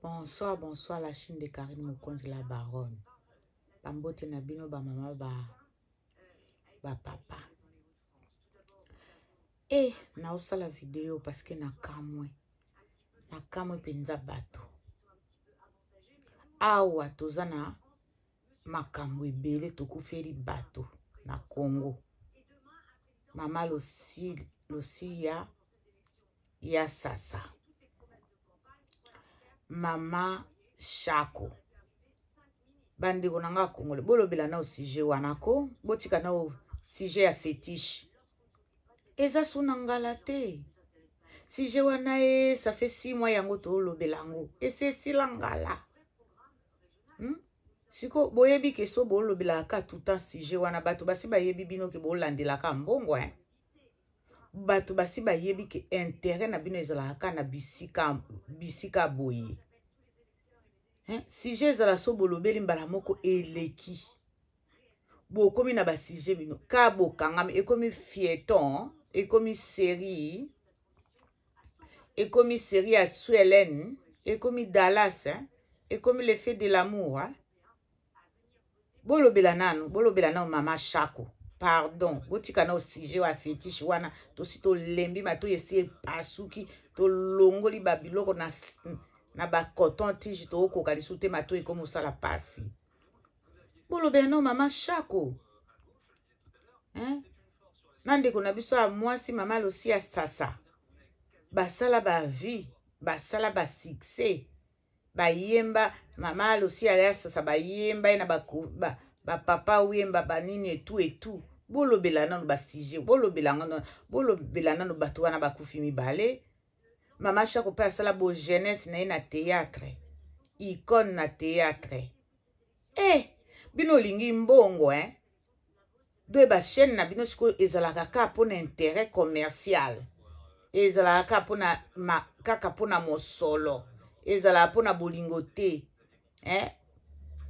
Bonsoir, bonsoir la chaîne de Karine Mokonzi la baronne. Bambote na bino ba mama ba papa. Na osala vidéo parce que na kamwe penza bato. Awa toza na makambo ebele tokufeli bato na Congo. Mama Losia ya sasa. Mama Shako. Bande konanga Congolais. Bolobela na o sujet wanako. Botika na o sujet ya fétiche. Eza sunangala te. Sujet wana ça fait 6 mois yango to lobelango. Et c'est silangala. Siko boyebi ke so bolobela ka tout temps sujet wana bato basi ba yebi bino ke bolandela ka mbongo bato basi ba yebi ke intérêt na bino ezala ka na bisika boye. Sujet ezala so bolobeli mbala moko eleki. Bokomi na ba sujet bino ka bokangami ekomi fieton, ekomi série à Suelen, ekomi Dallas, ekomi le fait de l'amour. Bolobela nano mama Shako. Pardon, botika na o sujet wa fétiche wana to sito lembi mato yesi pasuki to longoli babiloko na ba coton tige to ko kalisute mato e comme ça la passe. Bolobela na mama Shako. Nande ko na biso a mwasi mama Losia sasa. Basala ba vie, basala ba succès. Ba yemba mama Losia ya sasa ba yemba na ba papa wemba banini et tout. Bolobela nano ba sujet, bolobela nano bato wana bakufi mibale. Mama Shako pe asala bo jeunesse na théâtre. Icône na théâtre. Bino lingi mbongo Do ba chaîne na bino siko ezalaka ka pona intérêt commercial. Ezalaka pona kaka pona mosolo. Ezalaka pona bolingo te.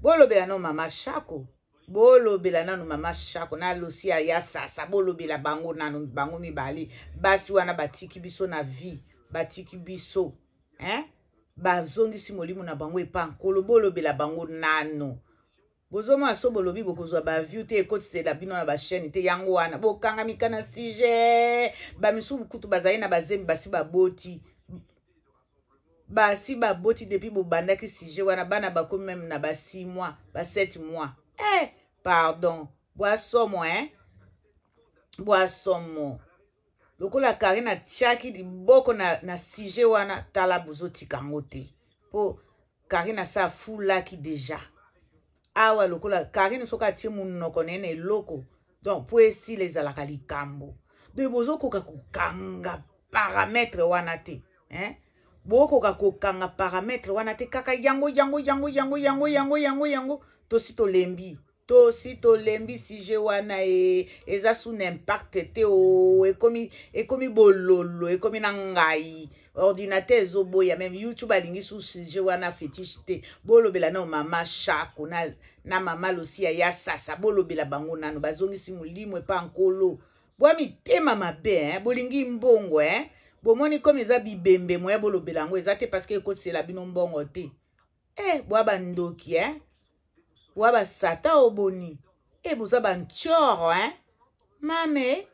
Bolobela no mama Shako. Bolobela nanu mama Shako na Losia ya sasa. Bolobela bango nanu bango mibali. Basi wana batiki biso na vie. Batiki biso. Bazongi si molimo na bango epankolo. Bolobela bango nano. Bozoma so bolobi bokozwa ba view te ekotise la bino na ba chaîne te yango wana. Bokanga mikana sujet. Ba misu kutu bazali na bazembi basi baboti. Basi baboti depuis bobandaki sujet wana bana bakomi même na ba 6 mois, ba 7 mois. Pardon. Boasomo Boasomo. Lokola Karina tiaki di boko na sujet wana tala bozotika ngote. Po Karina sa fulaki déjà. Awa lokola Karina soka tie munoko nene loko. Donc po esi les alaka likambo. De bozo koka kokanga paramètre wana te. Boko kokanga paramètre wana te kaka yango. Tosito lembi sujet wana eza sous impact te ekomi bololo ekomi nangai ordinateur ezoboya même YouTube alingi sous sujet wana fétiche te. Bolobela na mama Shako na mama Losia ya sasa. Bolobela bango nano bazongisi mulimo epa nkolo. Bwa mitema mabe bolingi mbongo bomoni comme eza bibembe moya bolobela ngo eza te parce que ekotisela bino mbongo te. Bwa bandoki bwa basata oboni boza banchoro mame